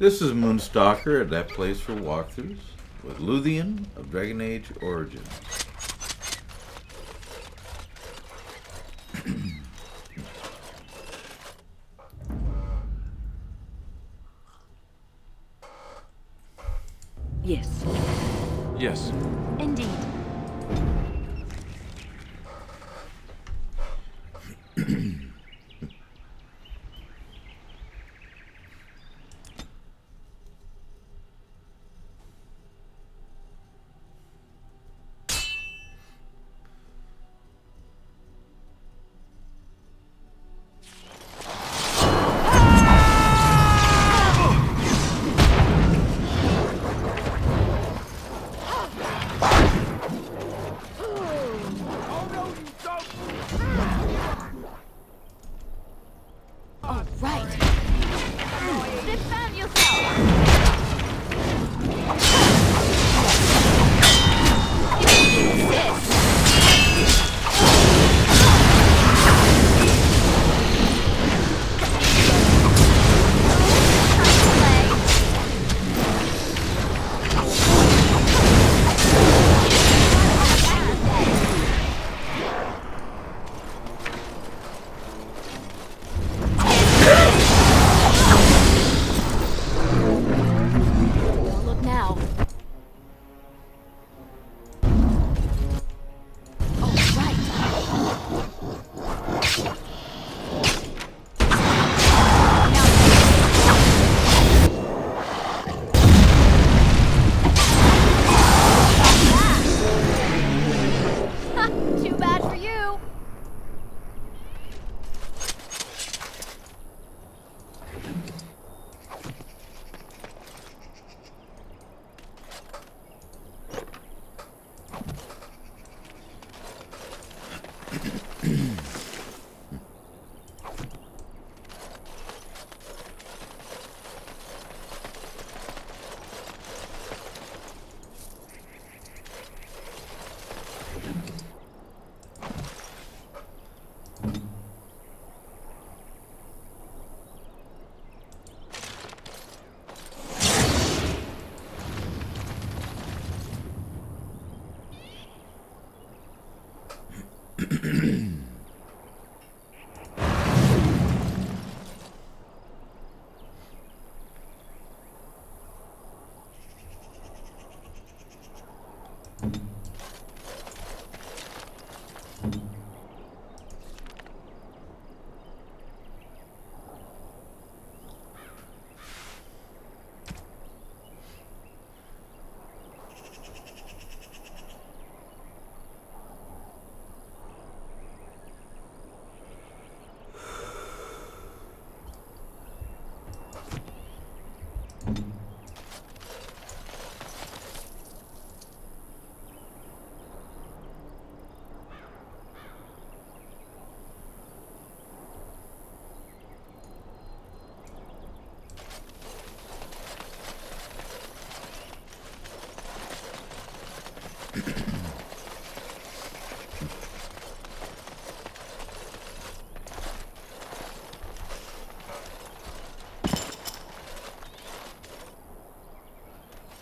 This is Moonstalker at that place for walkthroughs with Luthien of Dragon Age Origins. Yes. Yes. Indeed.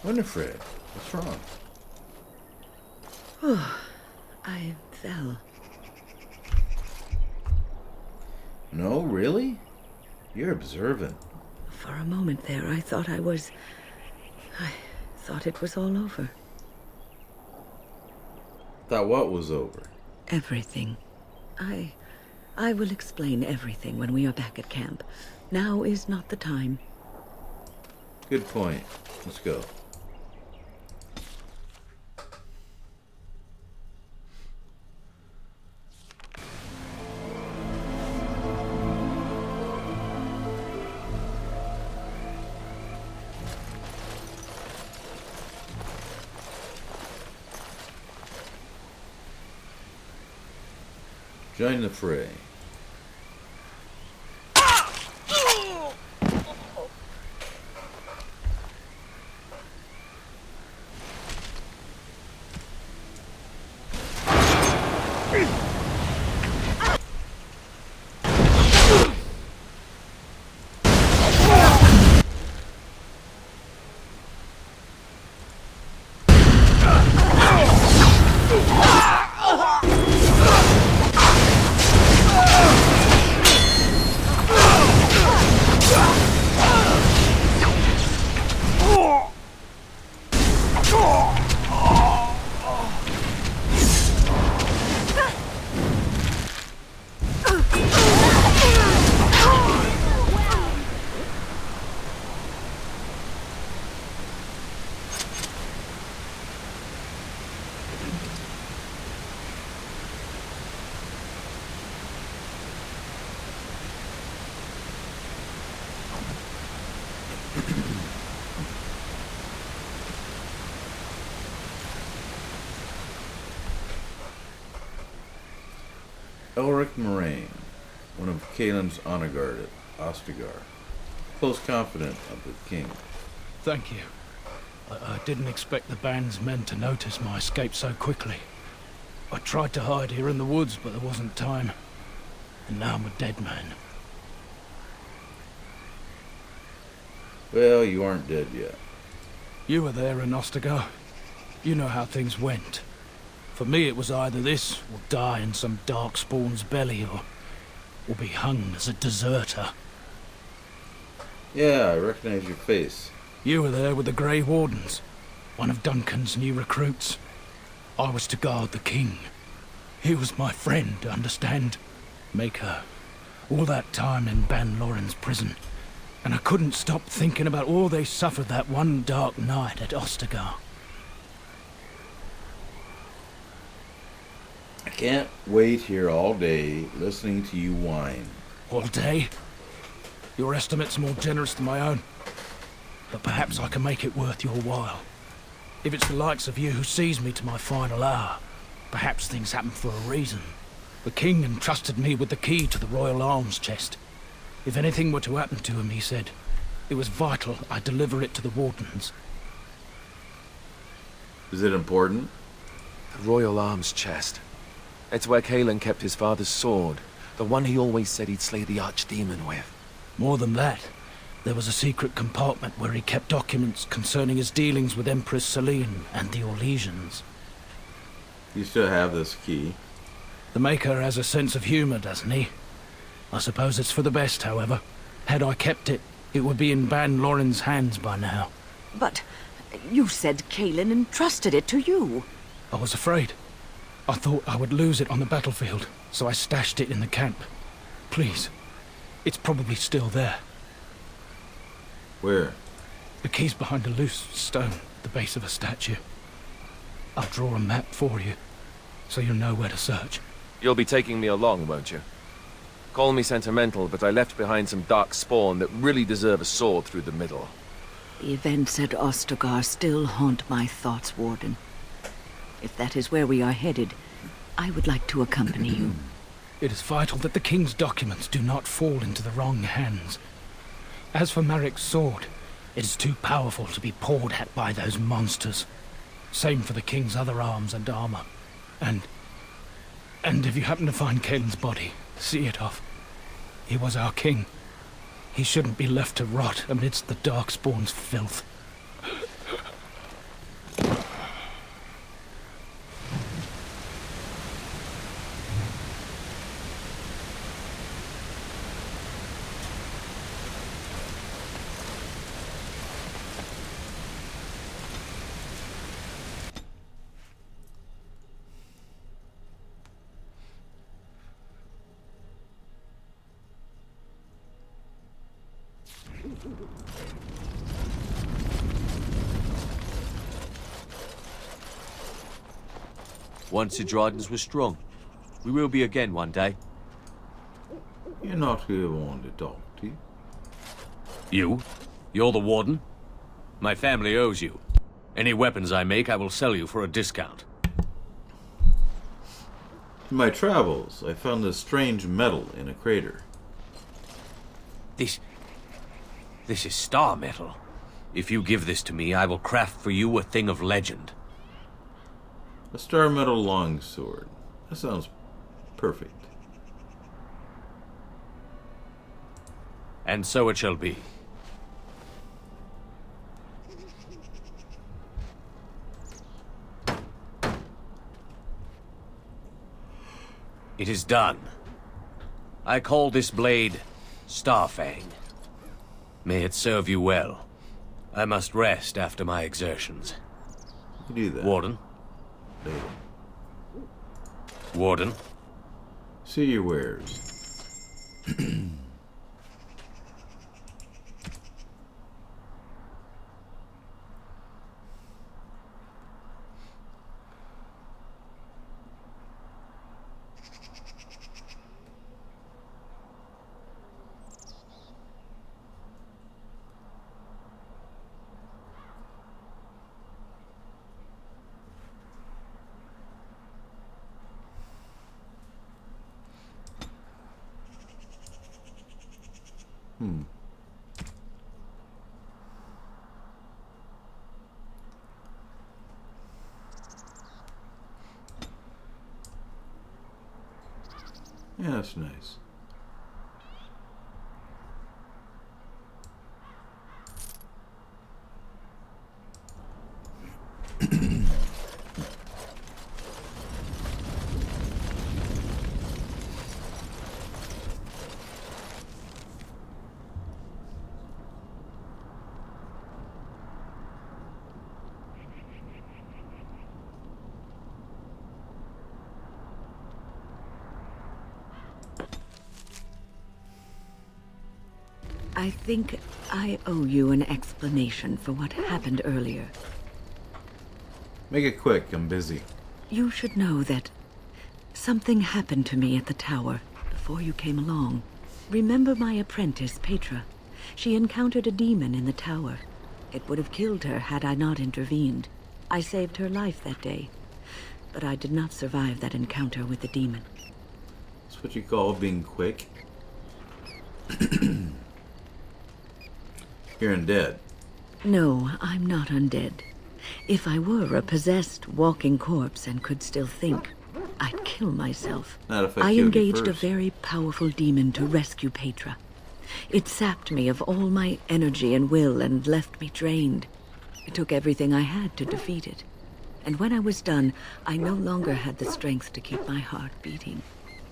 Winifred, what's wrong? Oh, I fell. No, really? You're observant. For a moment there, I thought it was all over. Thought what was over? Everything. I will explain everything when we are back at camp. Now is not the time. Good point. Let's go. Join the fray. Elric Moraine, one of Kaelin's honor guard at Ostagar, close confidant of the king. Thank you. I didn't expect the band's men to notice my escape so quickly. I tried to hide here in the woods, but there wasn't time. And now I'm a dead man. Well, you aren't dead yet. You were there in Ostagar. You know how things went. For me, it was either this, or die in some Darkspawn's belly, or be hung as a deserter. Yeah, I recognize your face. You were there with the Grey Wardens, one of Duncan's new recruits. I was to guard the king. He was my friend, understand? Maker. All that time in Ban Loren's prison. And I couldn't stop thinking about all they suffered that one dark night at Ostagar. I can't wait here all day listening to you whine. All day? Your estimate's more generous than my own. But perhaps I can make it worth your while. If it's the likes of you who sees me to my final hour, perhaps things happen for a reason. The king entrusted me with the key to the royal arms chest. If anything were to happen to him, he said, it was vital I deliver it to the wardens. Is it important? The royal arms chest. It's where Kaelin kept his father's sword, the one he always said he'd slay the archdemon with. More than that, there was a secret compartment where he kept documents concerning his dealings with Empress Selene and the Orlesians. You still have this key. The Maker has a sense of humor, doesn't he? I suppose it's for the best, however. Had I kept it, it would be in Ban Loren's hands by now. But you said Kaelin entrusted it to you. I was afraid. I thought I would lose it on the battlefield, so I stashed it in the camp. Please, it's probably still there. Where? The key's behind a loose stone at the base of a statue. I'll draw a map for you, so you'll know where to search. You'll be taking me along, won't you? Call me sentimental, but I left behind some Darkspawn that really deserve a sword through the middle. The events at Ostagar still haunt my thoughts, Warden. If that is where we are headed, I would like to accompany you. It is vital that the king's documents do not fall into the wrong hands. As for Marik's sword, it is too powerful to be pawed at by those monsters. Same for the king's other arms and armor. And if you happen to find Kaelin's body, see it off. He was our king. He shouldn't be left to rot amidst the Darkspawn's filth. Once the Dryden's were strong. We will be again one day. You're not who I wanted to talk to. You? You're the warden? My family owes you. Any weapons I make, I will sell you for a discount. In my travels, I found this strange metal in a crater. This is star metal. If you give this to me, I will craft for you a thing of legend. A star metal longsword. That sounds perfect. And so it shall be. It is done. I call this blade Starfang. May it serve you well. I must rest after my exertions. You do that. Warden? Later. Warden? See your wares. Yeah, that's nice. I think I owe you an explanation for what happened earlier. Make it quick, I'm busy. You should know that something happened to me at the tower before you came along. Remember my apprentice, Petra? She encountered a demon in the tower. It would have killed her had I not intervened. I saved her life that day, but I did not survive that encounter with the demon. That's what you call being quick. You're undead. No, I'm not undead. If I were a possessed walking corpse and could still think, I'd kill myself. Not if I killed you engaged a first. very powerful demon to rescue Petra. It sapped me of all my energy and will and left me drained. It took everything I had to defeat it. And when I was done, I no longer had the strength to keep my heart beating.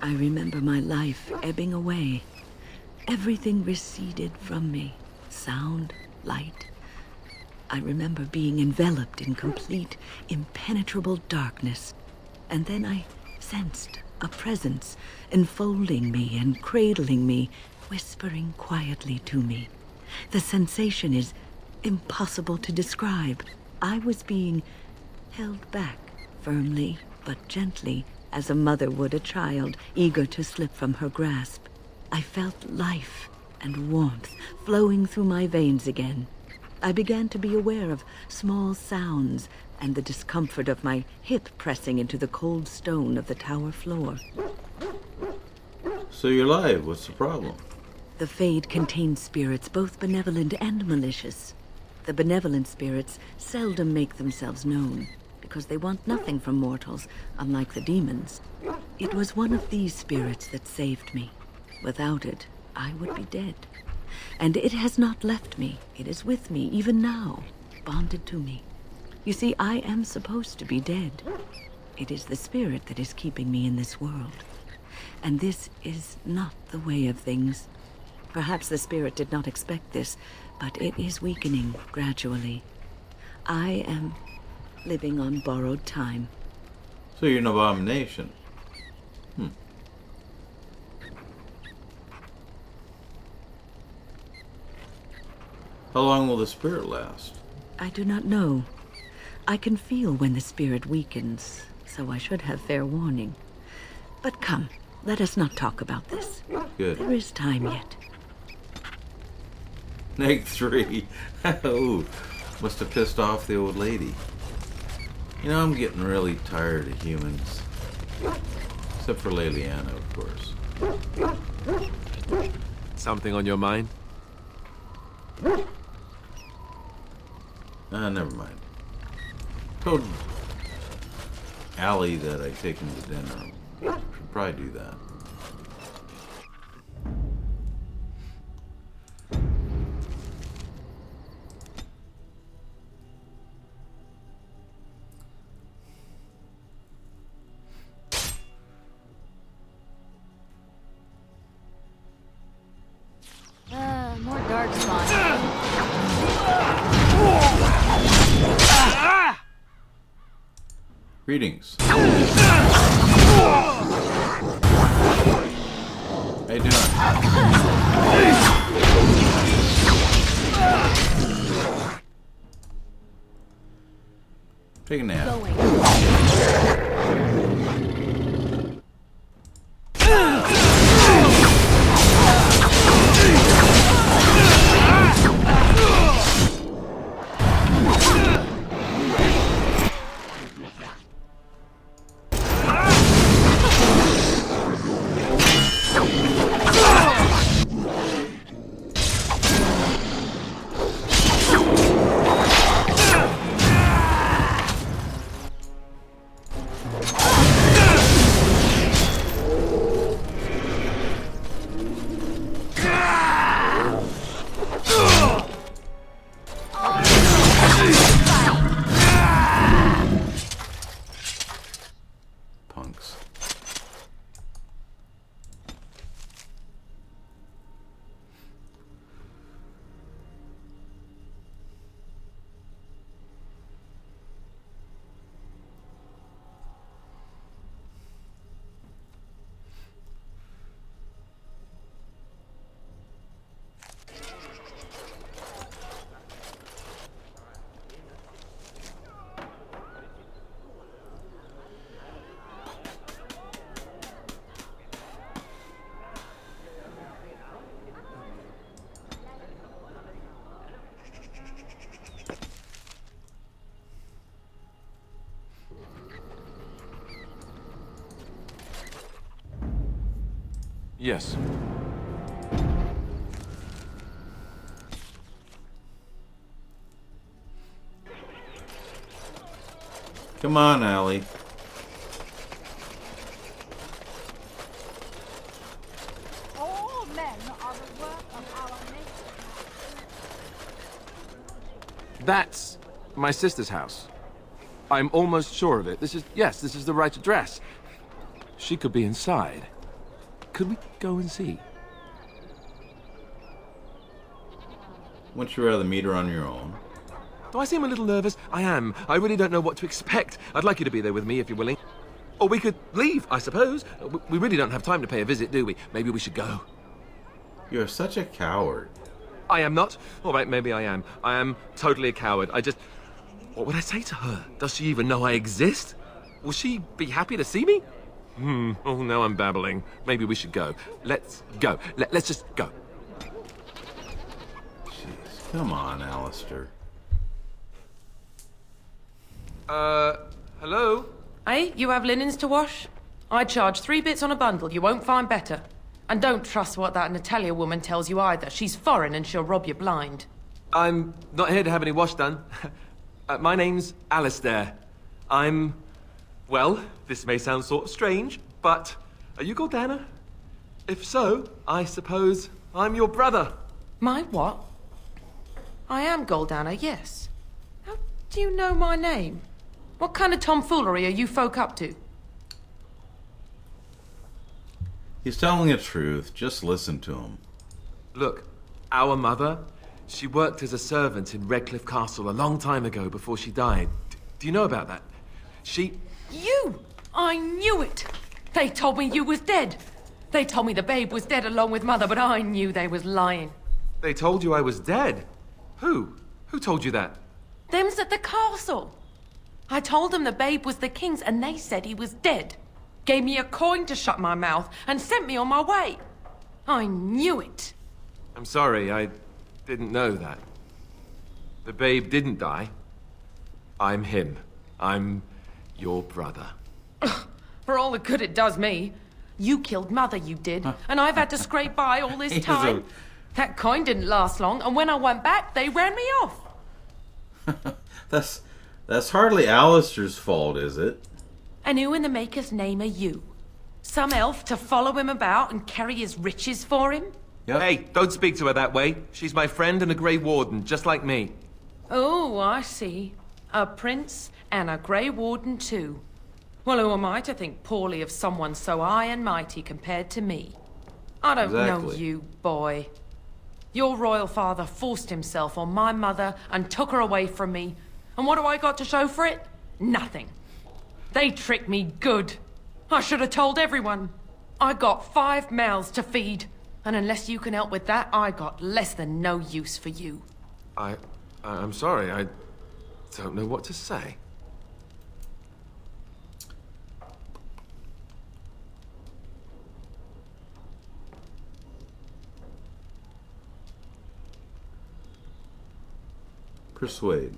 I remember my life ebbing away. Everything receded from me. Sound, light. I remember being enveloped in complete, impenetrable darkness. And then I sensed a presence enfolding me and cradling me, whispering quietly to me. The sensation is impossible to describe. I was being held back, firmly but gently, as a mother would a child, eager to slip from her grasp. I felt life and warmth flowing through my veins again. I began to be aware of small sounds and the discomfort of my hip pressing into the cold stone of the tower floor. So you're alive, what's the problem? The Fade contains spirits both benevolent and malicious. The benevolent spirits seldom make themselves known, because they want nothing from mortals, unlike the demons. It was one of these spirits that saved me. Without it, I would be dead. And it has not left me. It is with me, even now, bonded to me. You see, I am supposed to be dead. It is the spirit that is keeping me in this world. And this is not the way of things. Perhaps the spirit did not expect this, but it is weakening gradually. I am living on borrowed time. So you're an abomination. How long will the spirit last? I do not know. I can feel when the spirit weakens, so I should have fair warning. But come, let us not talk about this. Good. There is time yet. Neg 3. Ooh, must have pissed off the old lady. You know, I'm getting really tired of humans. Except for Leliana, of course. Something on your mind? Never mind. Told Allie that I take him to dinner. Should probably do that. More Darkspawn. Greetings. How you doing? Take a nap. Yes. Come on, Allie. All men are the work of our nature. That's my sister's house. I'm almost sure of it. This is the right address. She could be inside. Could we go and see? Wouldn't you rather meet her on your own? Do I seem a little nervous? I am. I really don't know what to expect. I'd like you to be there with me if you're willing. Or we could leave, I suppose. We really don't have time to pay a visit, do we? Maybe we should go. You're such a coward. I am not. All right, maybe I am. I am totally a coward. What would I say to her? Does she even know I exist? Will she be happy to see me? Oh, now I'm babbling. Maybe we should go. Let's go. Let's just go. Jeez, come on, Alistair. Hello? Hey, you have linens to wash? I charge 3 bits on a bundle. You won't find better. And don't trust what that Natalia woman tells you either. She's foreign and she'll rob you blind. I'm not here to have any wash done. My name's Alistair. Well, this may sound sort of strange, but are you Gordana? If so, I suppose I'm your brother. My what? I am Goldana, yes. How do you know my name? What kind of tomfoolery are you folk up to? He's telling the truth. Just listen to him. Look, our mother, she worked as a servant in Redcliffe Castle a long time ago before she died. Do you know about that? You! I knew it! They told me you was dead. They told me the babe was dead along with mother, but I knew they was lying. They told you I was dead? Who? Who told you that? Them's at the castle. I told them the babe was the king's and they said he was dead. Gave me a coin to shut my mouth and sent me on my way. I knew it. I'm sorry, I didn't know that. The babe didn't die. I'm him. I'm your brother. For all the good it does me. You killed mother, you did. And I've had to scrape by all this time. That coin didn't last long, and when I went back, they ran me off. That's hardly Alistair's fault, is it? And who in the maker's name are you? Some elf to follow him about and carry his riches for him? Yep. Hey, don't speak to her that way. She's my friend and a Grey Warden, just like me. Oh, I see. A prince and a Grey Warden too. Well, who am I to think poorly of someone so high and mighty compared to me? I don't know Exactly. you, boy. Your royal father forced himself on my mother and took her away from me. And what do I got to show for it? Nothing. They tricked me good. I should have told everyone. I got 5 mouths to feed. And unless you can help with that, I got less than no use for you. I'm sorry, I don't know what to say. Persuade.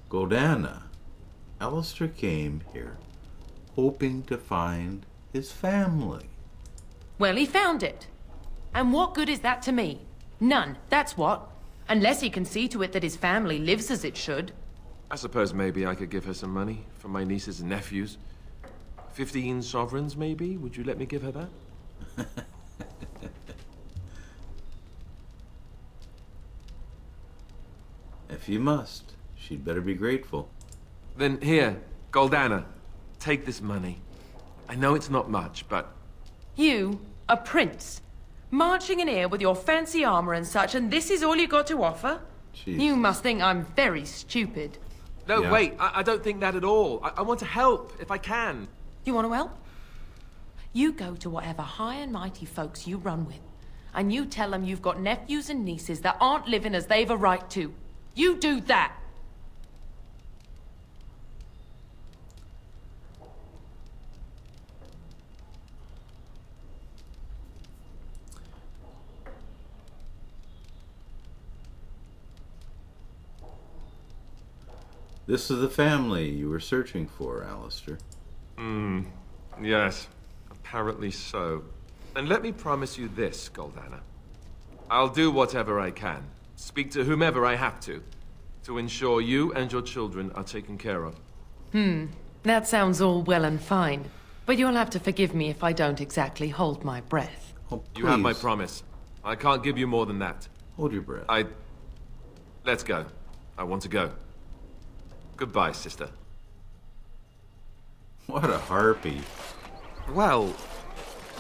Gordana. Alistair came here hoping to find his family. Well, he found it. And what good is that to me? None, that's what. Unless he can see to it that his family lives as it should. I suppose maybe I could give her some money for my nieces and nephews. 15 sovereigns, maybe? Would you let me give her that? If you must, she'd better be grateful. Then here, Goldana, take this money. I know it's not much, but... You, a prince, marching in here with your fancy armor and such, and this is all you got to offer? Jeez. You must think I'm very stupid. No, Yeah. wait, I don't think that at all. I want to help, if I can. You want to help? You go to whatever high and mighty folks you run with, and you tell them you've got nephews and nieces that aren't living as they've a right to. You do that. This is the family you were searching for, Alistair. Yes, apparently so. And let me promise you this, Goldana. I'll do whatever I can, speak to whomever I have to ensure you and your children are taken care of. That sounds all well and fine, but you'll have to forgive me if I don't exactly hold my breath. Oh, You have my please, promise. I can't give you more than that. hold your breath. Let's go. I want to go. Goodbye, sister. What a harpy. Well,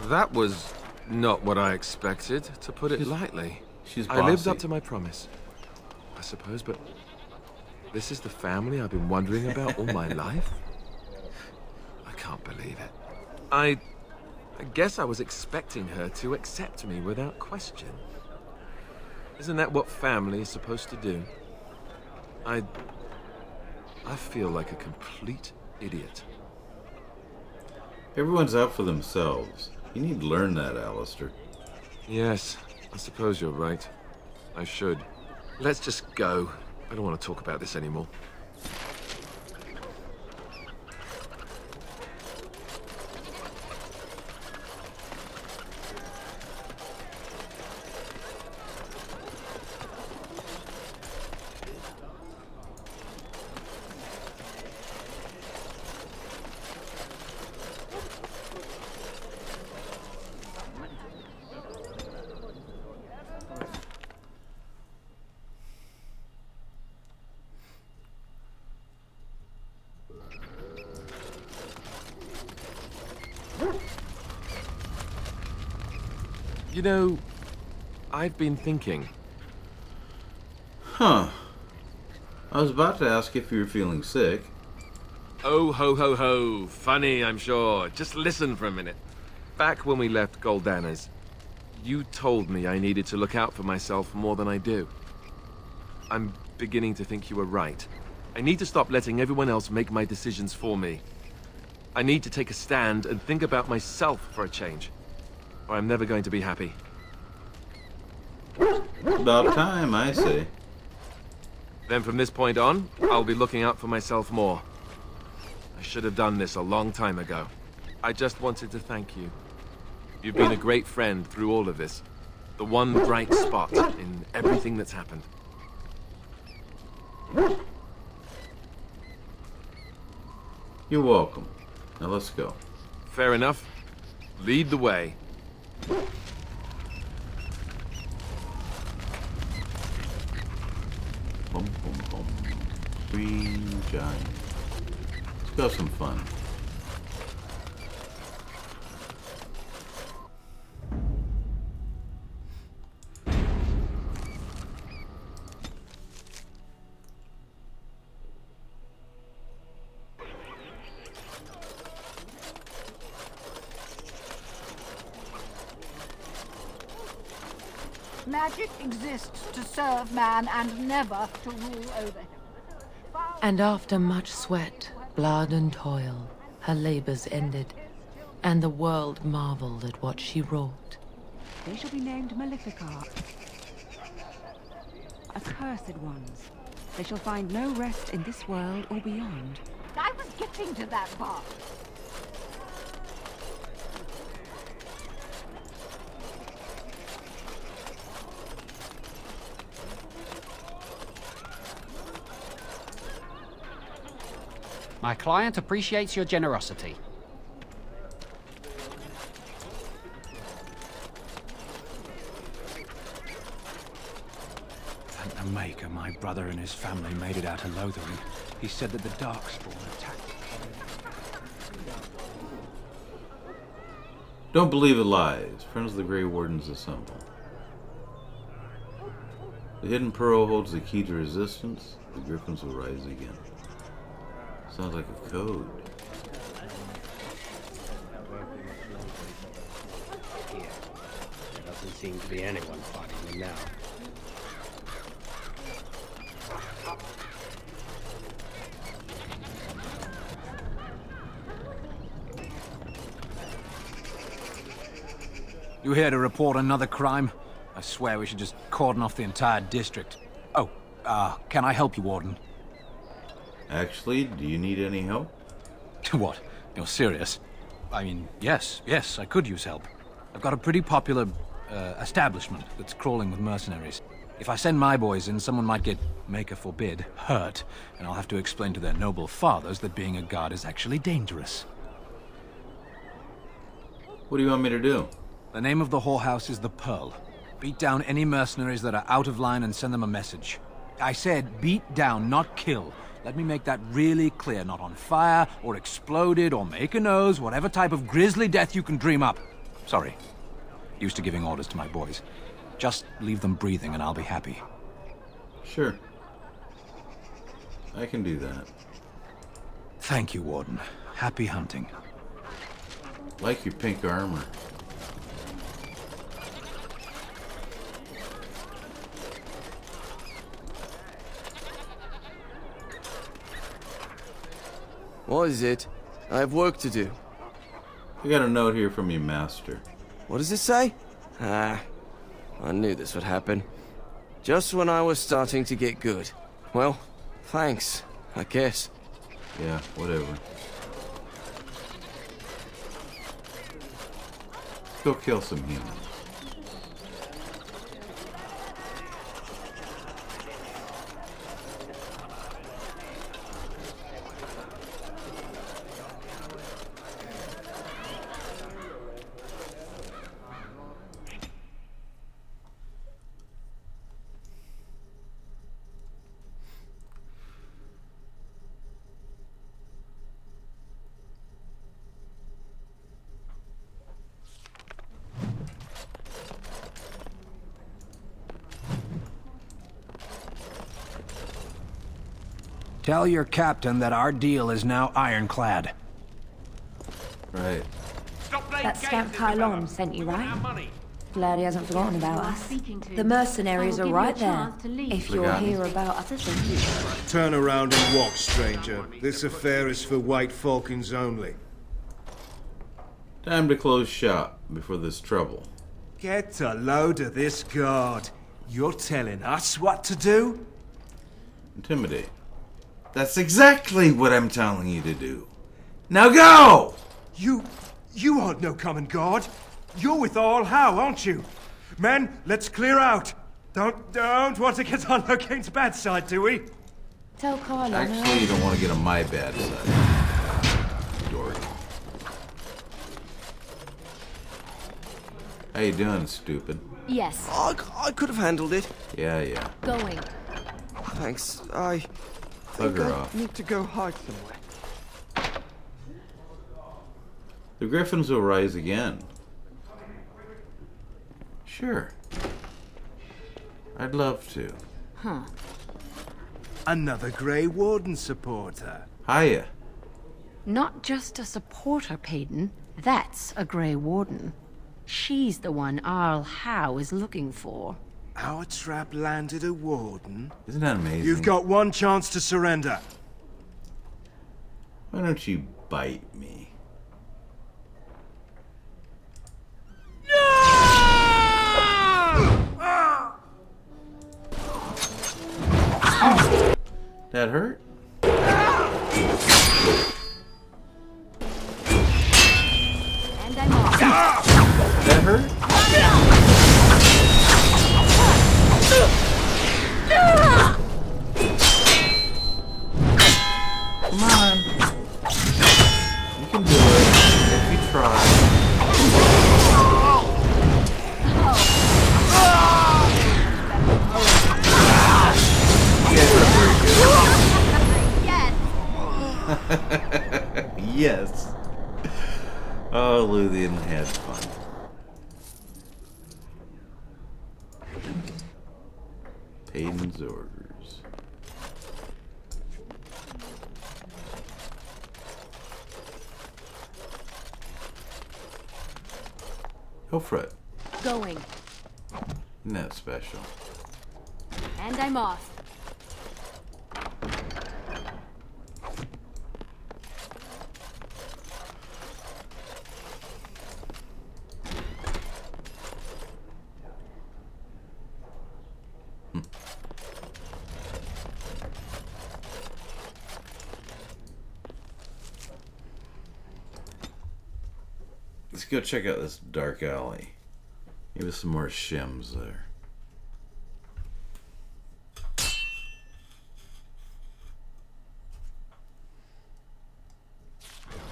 that was not what I expected, to put it lightly. She's I lived bossy. up to my promise, I suppose, but this is the family I've been wondering about all my life? I can't believe it. I guess I was expecting her to accept me without question. Isn't that what family is supposed to do? I feel like a complete idiot. Everyone's out for themselves. You need to learn that, Alistair. Yes, I suppose you're right. I should. Let's just go. I don't want to talk about this anymore. You know, I've been thinking. Huh. I was about to ask if you were feeling sick. Oh, ho, ho, ho. Funny, I'm sure. Just listen for a minute. Back when we left Goldana's, you told me I needed to look out for myself more than I do. I'm beginning to think you were right. I need to stop letting everyone else make my decisions for me. I need to take a stand and think about myself for a change, or I'm never going to be happy. About time, I say. Then from this point on, I'll be looking out for myself more. I should have done this a long time ago. I just wanted to thank you. You've been a great friend through all of this. The one bright spot in everything that's happened. You're welcome. Now let's go. Fair enough. Lead the way. Boom, boom, boom. Green giant. Let's go have some fun. Magic exists to serve man and never to rule over him. And after much sweat, blood and toil, her labors ended, and the world marveled at what she wrought. They shall be named Maleficar. Accursed ones. They shall find no rest in this world or beyond. I was getting to that part. My client appreciates your generosity. Thank the Maker, my brother and his family made it out of Luthien. He said that the Darkspawn attacked. Don't believe it lies. Friends of the Grey Wardens assemble. The hidden pearl holds the key to resistance. The griffins will rise again. Sounds like a code. Here. There doesn't seem to be anyone fighting them now. You here to report another crime? I swear we should just cordon off the entire district. Oh, can I help you, Warden? Actually, do you need any help? What? You're serious? I mean, yes, I could use help. I've got a pretty popular establishment that's crawling with mercenaries. If I send my boys in, someone might get, maker forbid, hurt, and I'll have to explain to their noble fathers that being a god is actually dangerous. What do you want me to do? The name of the whorehouse is the Pearl. Beat down any mercenaries that are out of line and send them a message. I said beat down, not kill. Let me make that really clear. Not on fire, or exploded, or make a nose, whatever type of grisly death you can dream up. Sorry. Used to giving orders to my boys. Just leave them breathing and I'll be happy. Sure. I can do that. Thank you, Warden. Happy hunting. Like your pink armor. What is it? I have work to do. I got a note here from your master. What does it say? Ah, I knew this would happen. Just when I was starting to get good. Well, thanks, I guess. Yeah, whatever. Go kill some humans. Tell your captain that our deal is now ironclad. Right. That scamp Kylon sent you, right? Glad he hasn't forgotten about us. The mercenaries are right there, if you're here about other things. Turn around and walk, stranger. This affair is for White Falcons only. Time to close shop before there's trouble. Get a load of this guard. You're telling us what to do? Intimidate. That's exactly what I'm telling you to do. Now go! You aren't no common guard. You're with All How, aren't you? Men, let's clear out. Don't want to get on Locane's bad side, do we? Tell Kylon. Actually, you don't want to get on my bad side. Dork. How you doing, stupid? Yes. I could have handled it. Yeah. Going. Thanks. I Bugger off. need to go hide somewhere. The Griffins will rise again. Sure. I'd love to. Huh. Another Grey Warden supporter. Hiya. Not just a supporter, Payton. That's a Grey Warden. She's the one Arl Howe is looking for. Our trap landed a Warden. Isn't that amazing? You've got one chance to surrender. Why don't you bite me? That hurt? And I'm off. That hurt? Come on. You can do it if you try. You guys are very good. Yes. Yes. Oh, Luthien had fun. Payton's orders. Go for it. Going. Isn't that special? And I'm off. Let's go check out this dark alley. Maybe some more Shems there.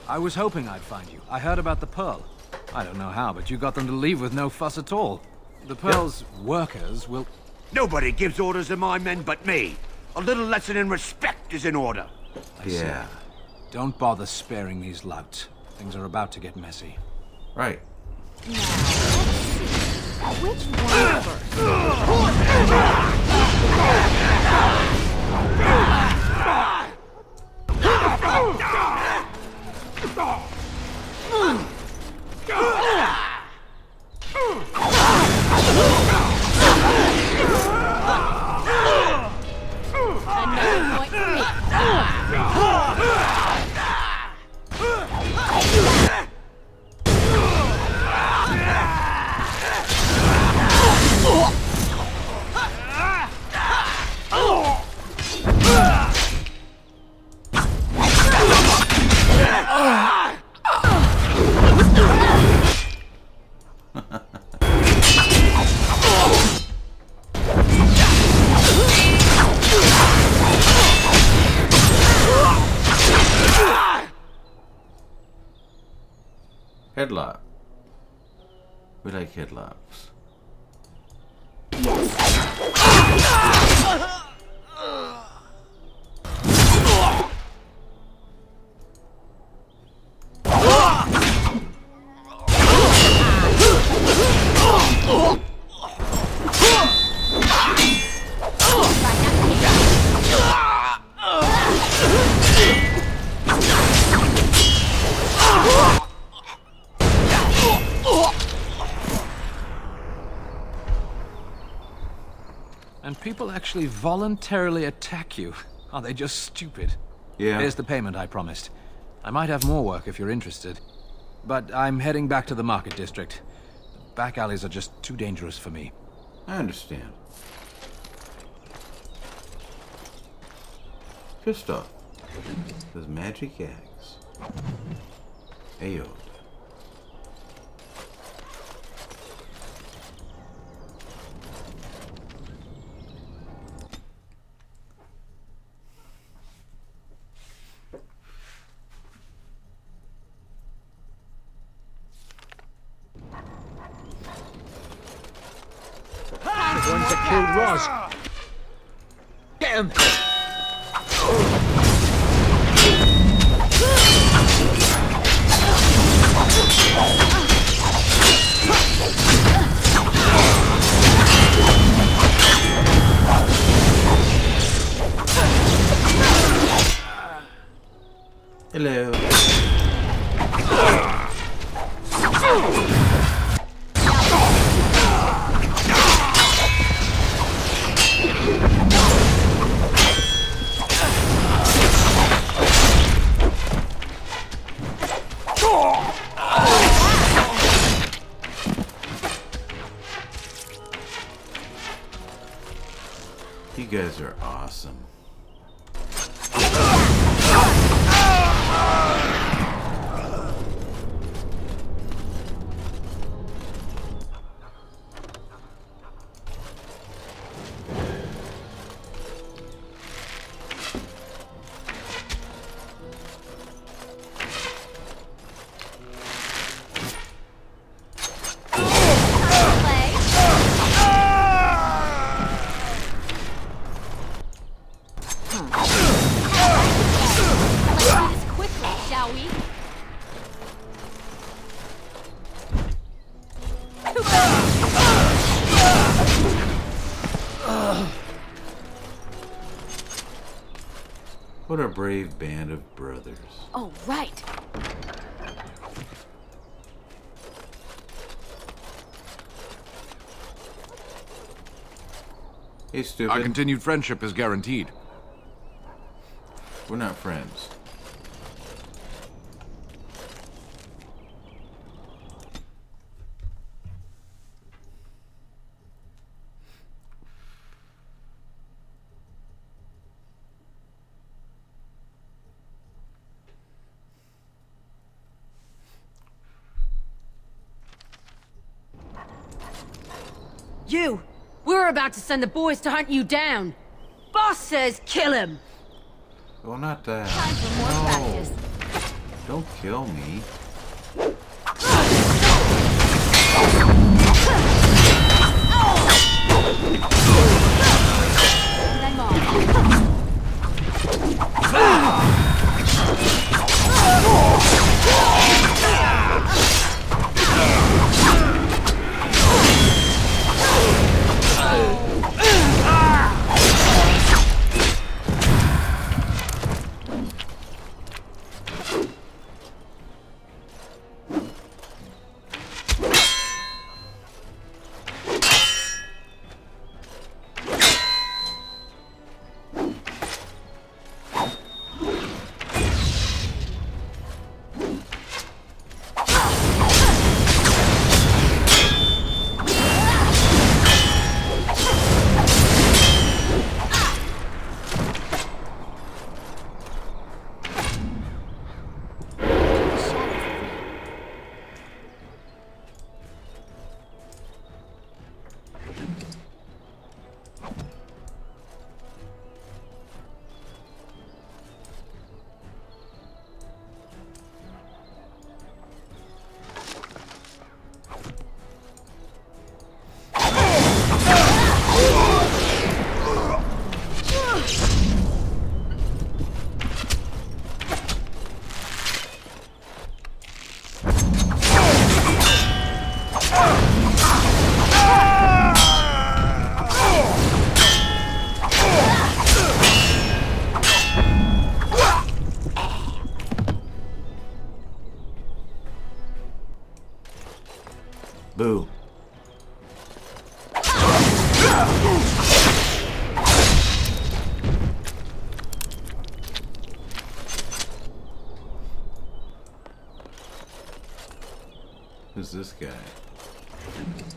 I was hoping I'd find you. I heard about the Pearl. I don't know how, but you got them to leave with no fuss at all. The Pearl's workers will... Nobody gives orders to my men but me. A little lesson in respect is in order. I see. Don't bother sparing these louts. Things are about to get messy. Right. Now, let's see. Which one first? Another point for me. Headlock. We like headlocks. And people actually voluntarily attack you. Are they just stupid? Yeah. Here's the payment I promised. I might have more work if you're interested. But I'm heading back to the market district. Back alleys are just too dangerous for me. I understand. Kristoff. Those magic eggs. Ayo. The ones that killed Roz. Get him! Hello. You guys are awesome. What a brave band of brothers. Oh, right. Hey, stupid. Our continued friendship is guaranteed. We're not friends. You! We're about to send the boys to hunt you down! Boss says kill him! Well, not that. Time for more practice. Don't kill me. Boo. Who's this guy?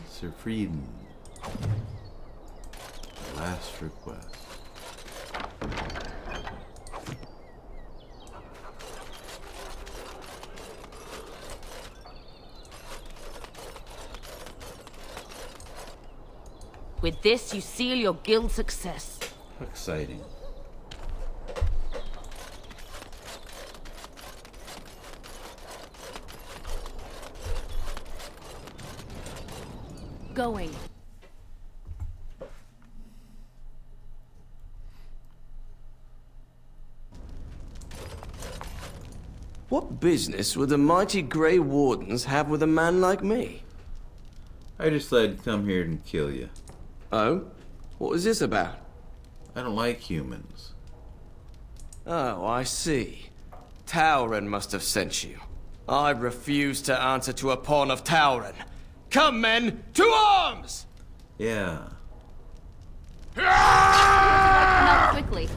Sir Frieden. Last request. With this, you seal your guild's success. Exciting. Going. What business would the mighty Grey Wardens have with a man like me? I just thought I'd come here and kill you. Oh? What was this about? I don't like humans. Oh, I see. Tauren must have sent you. I refuse to answer to a pawn of Tauren. Come, men, to arms! Yeah. Not quickly.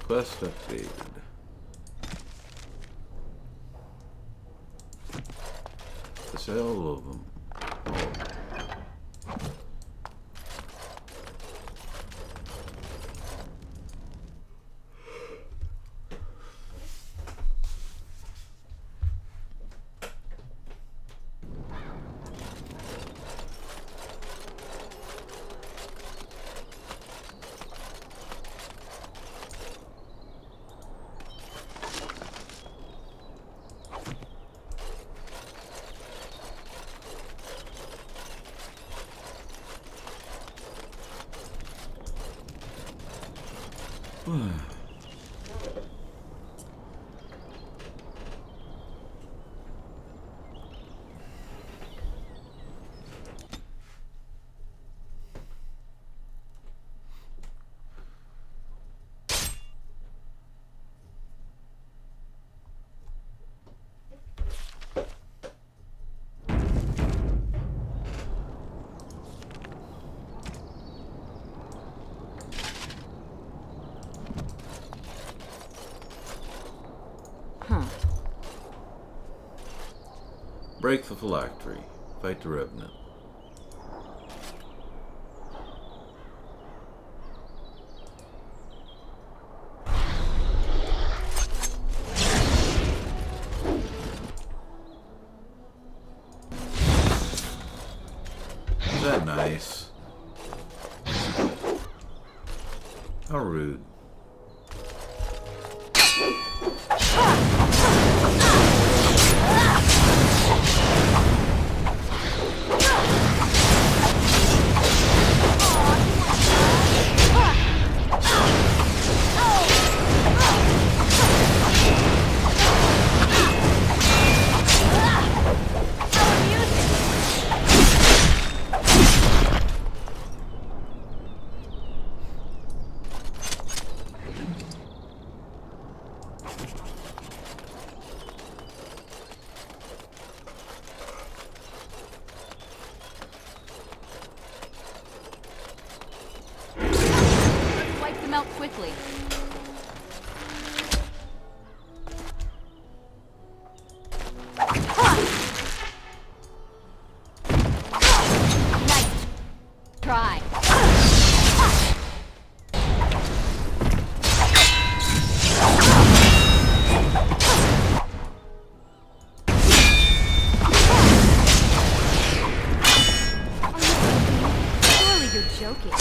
Quest updated. There's all of them. Break the phylactery. Fight the Revenant. Is that nice? How rude. Wipe them out quickly. Nice try. Surely you're joking.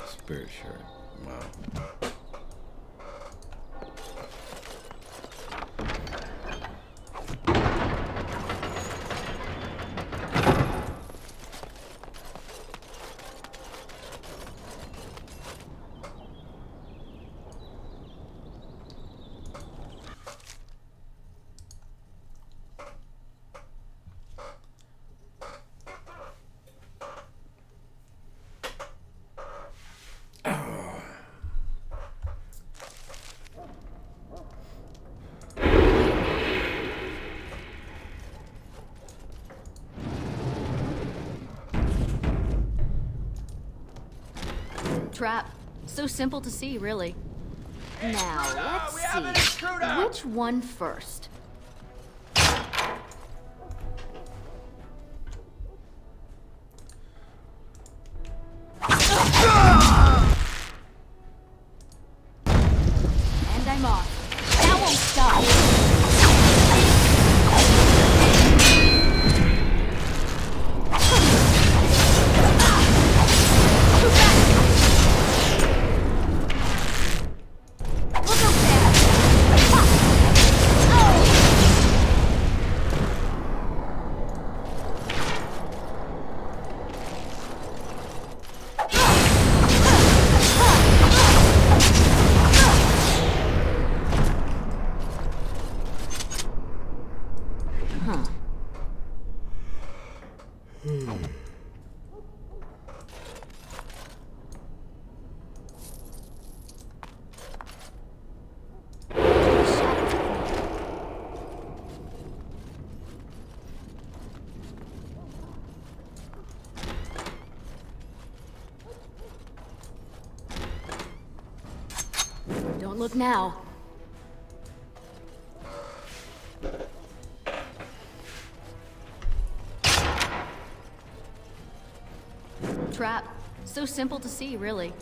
Spirit shirt. Wow. Trap. So simple to see, really. Now, let's see. Which one first? And I'm off. That won't stop. Don't look now. Trap. So simple to see, really.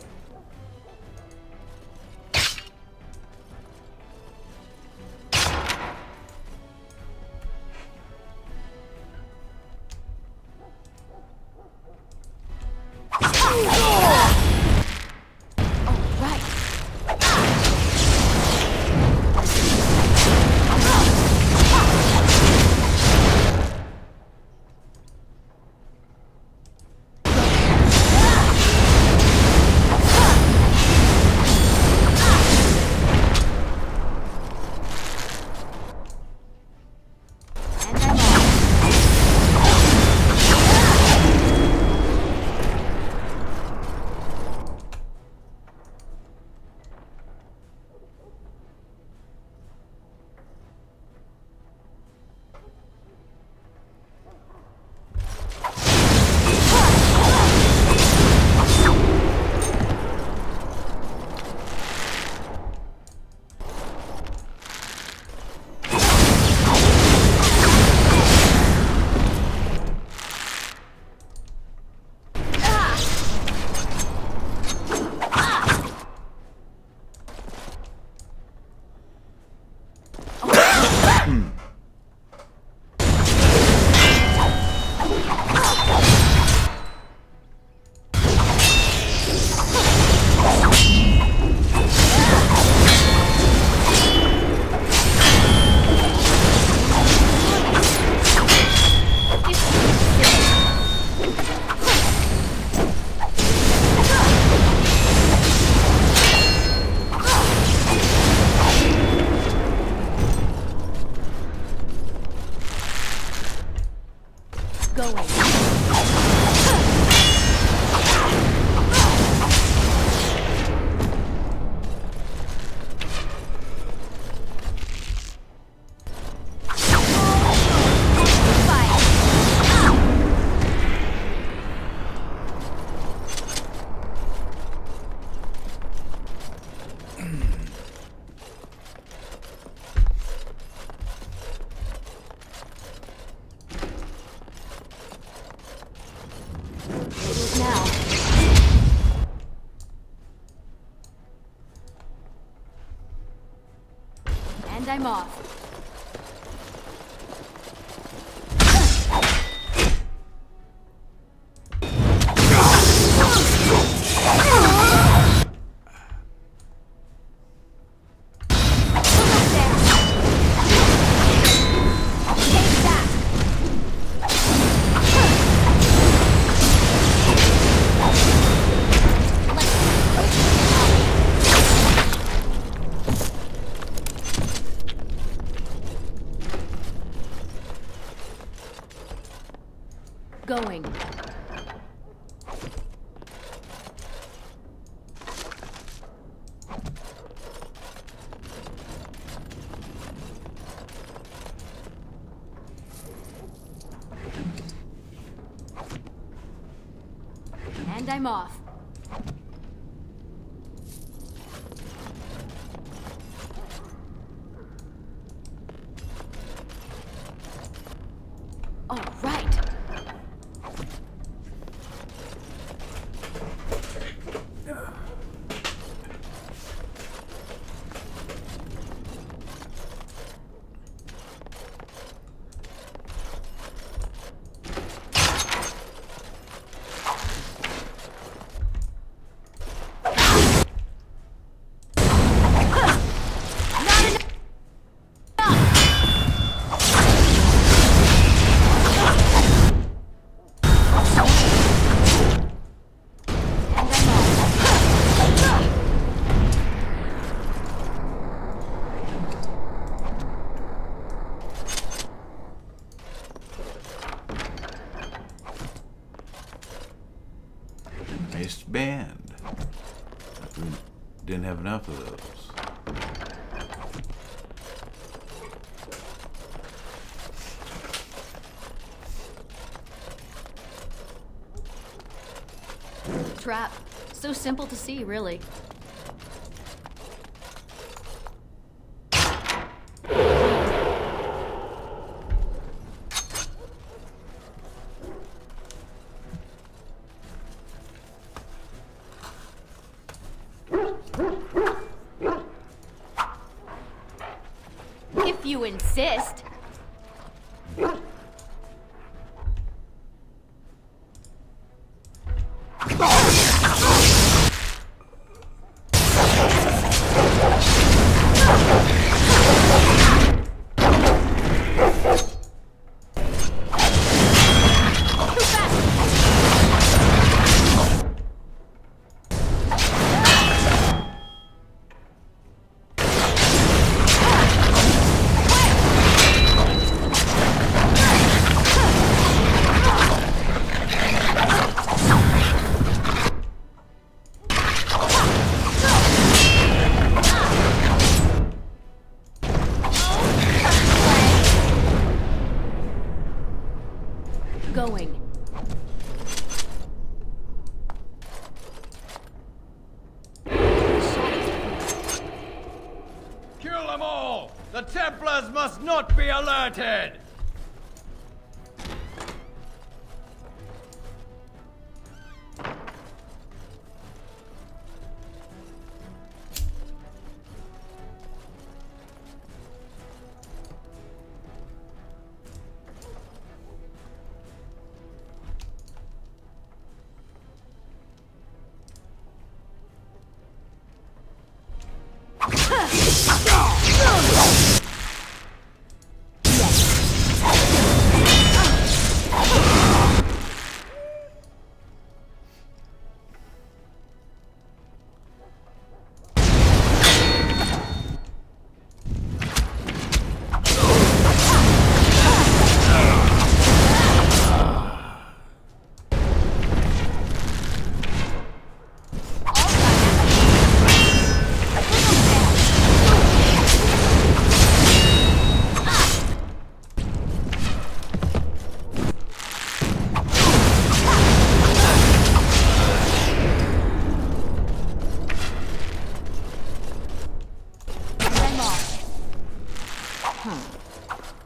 I'm off. Going. And I'm off. All right. Nice band. If we didn't have enough of those. Trap. So simple to see, really. If you insist. Going. Kill them all! The Templars must not be alerted!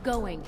Going.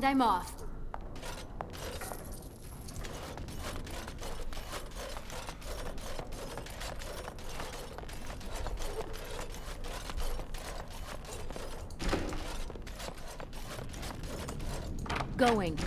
And I'm off. Going.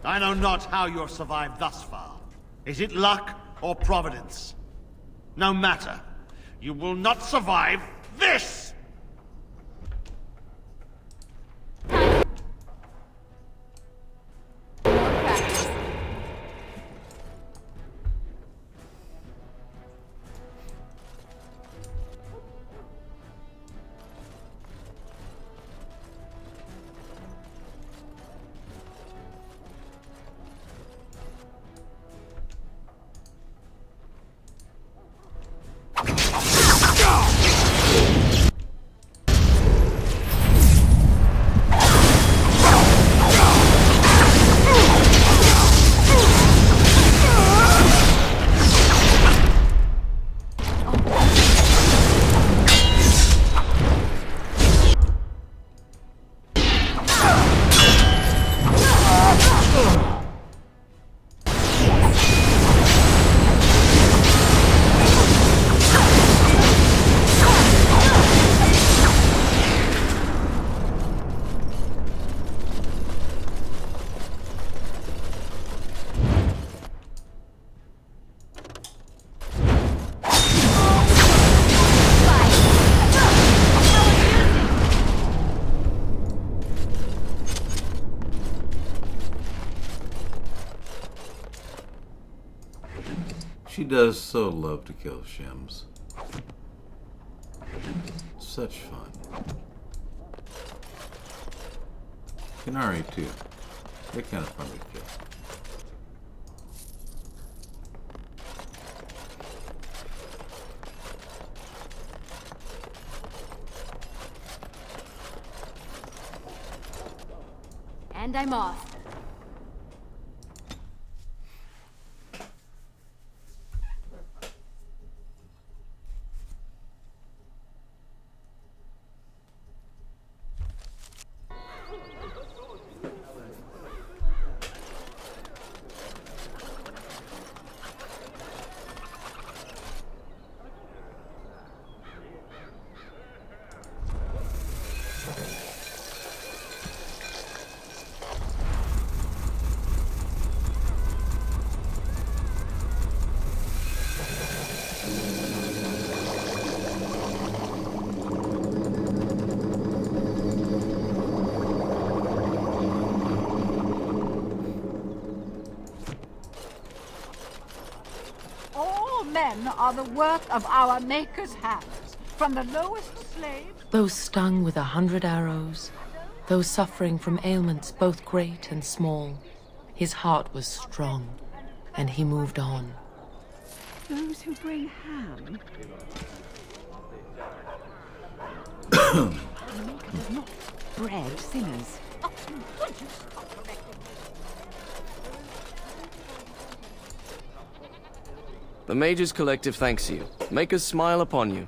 I know not how you have survived thus far. Is it luck or providence? No matter. You will not survive this! She does so love to kill Shems. Such fun. Canary too. They're kind of fun to kill. And I'm off. Men are the work of our Maker's hands, from the lowest slave... Those stung with 100 arrows, those suffering from ailments both great and small, his heart was strong, and he moved on. Those who bring ham. The Maker does not bread sinners. The Mage's Collective thanks you. Make us smile upon you.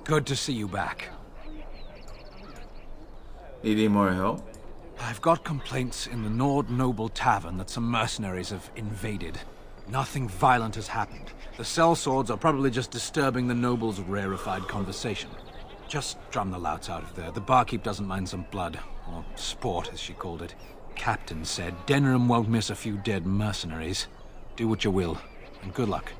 Good to see you back. Need any more help? I've got complaints in the Nord Noble Tavern that some mercenaries have invaded. Nothing violent has happened. The sellswords are probably just disturbing the nobles' rarefied conversation. Just drum the louts out of there. The barkeep doesn't mind some blood. Or sport, as she called it. captain said, Denham won't miss a few dead mercenaries. Do what you will, and good luck.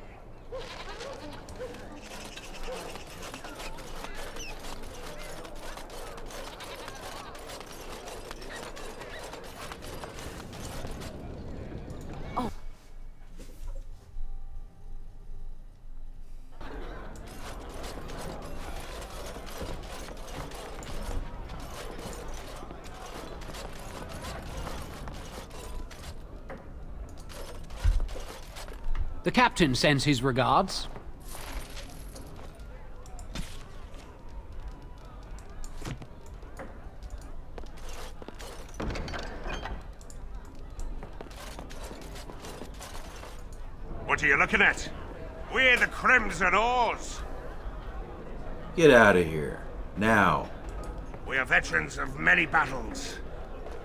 The captain sends his regards. What are you looking at? We're the Crimson Oars. Get out of here. Now. We are veterans of many battles.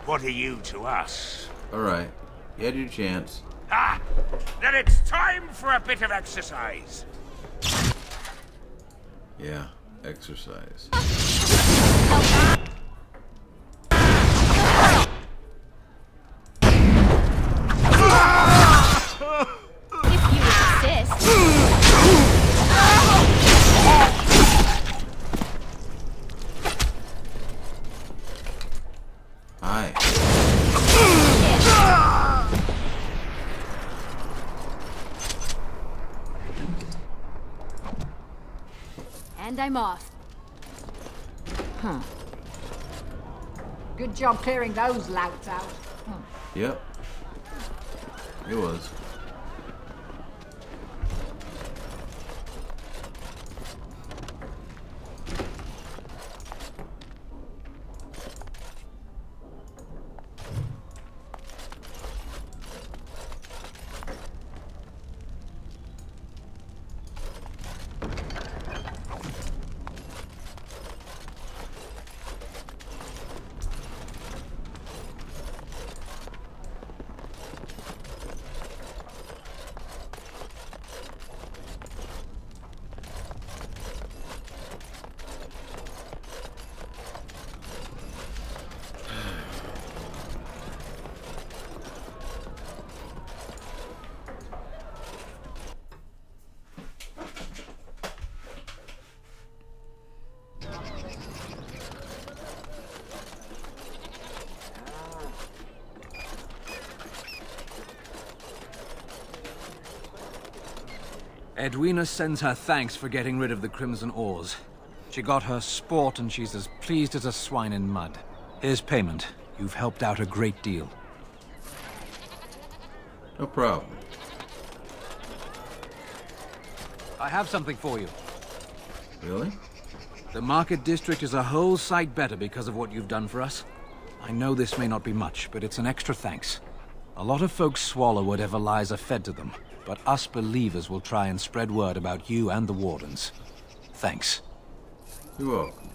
What are you to us? Alright. You had your chance. Ah! Then it's time for a bit of exercise. Yeah, exercise. If you insist. Hi. And I'm off. Huh. Good job clearing those louts out. Yep. It was. Edwina sends her thanks for getting rid of the Crimson Oars. She got her sport and she's as pleased as a swine in mud. Here's payment. You've helped out a great deal. No problem. I have something for you. Really? The Market District is a whole sight better because of what you've done for us. I know this may not be much, but it's an extra thanks. A lot of folks swallow whatever lies are fed to them, but us believers will try and spread word about you and the Wardens. Thanks. You're welcome.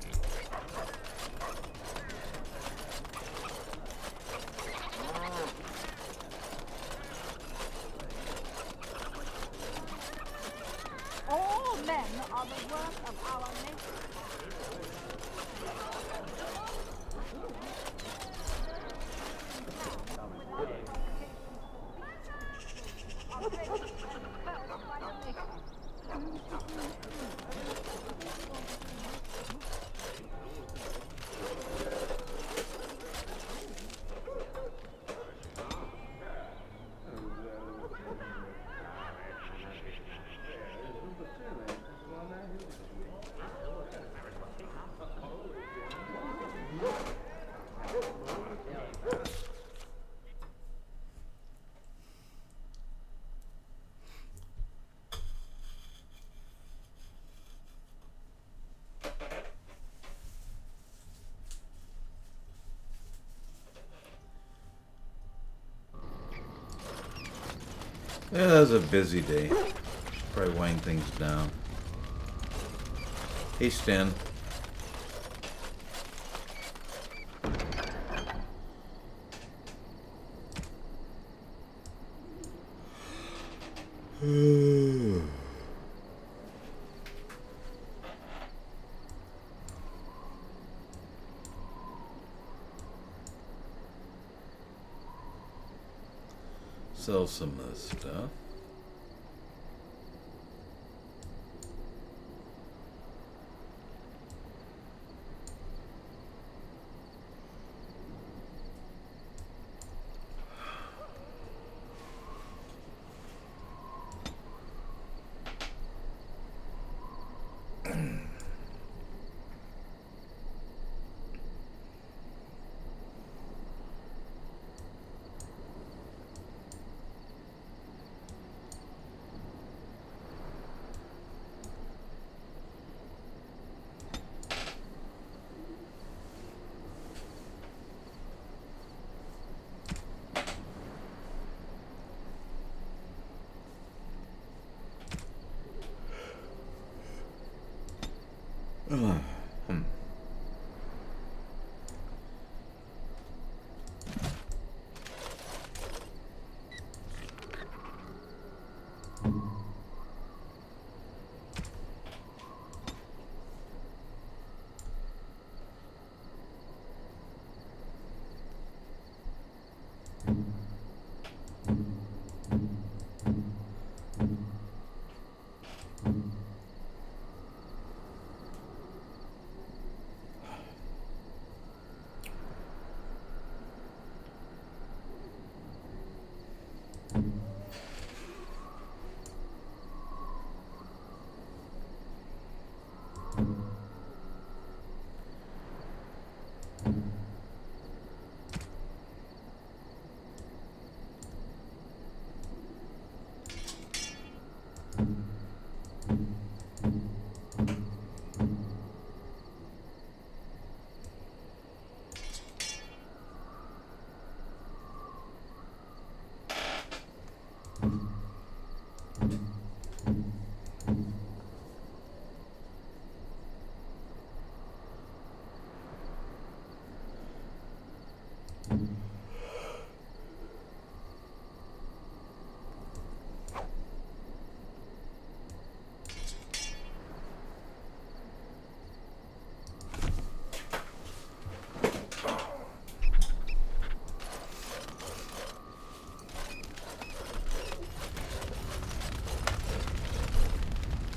All men are the work of our nation. Yeah, that was a busy day. Should probably wind things down. Hey, Stan. Sell some of this stuff.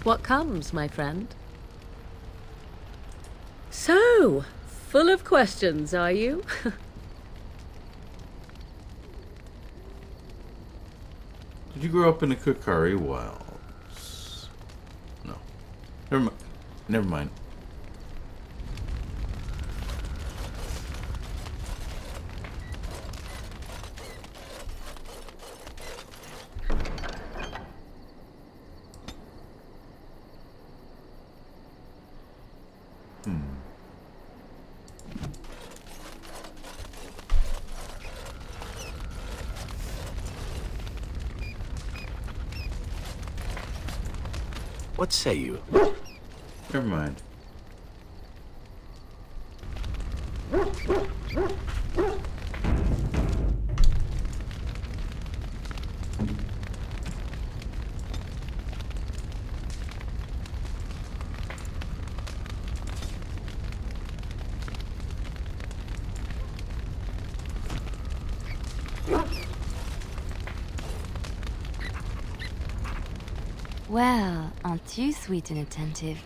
What comes, my friend? So, full of questions, are you? Did you grow up in the Kukari Wilds? No. Never mind. What say you? Never mind. Well, aren't you sweet and attentive?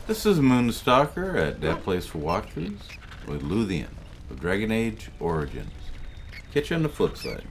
This is Moonstalker at that place for walkthroughs with Luthien of Dragon Age Origins. Catch you on the flip side.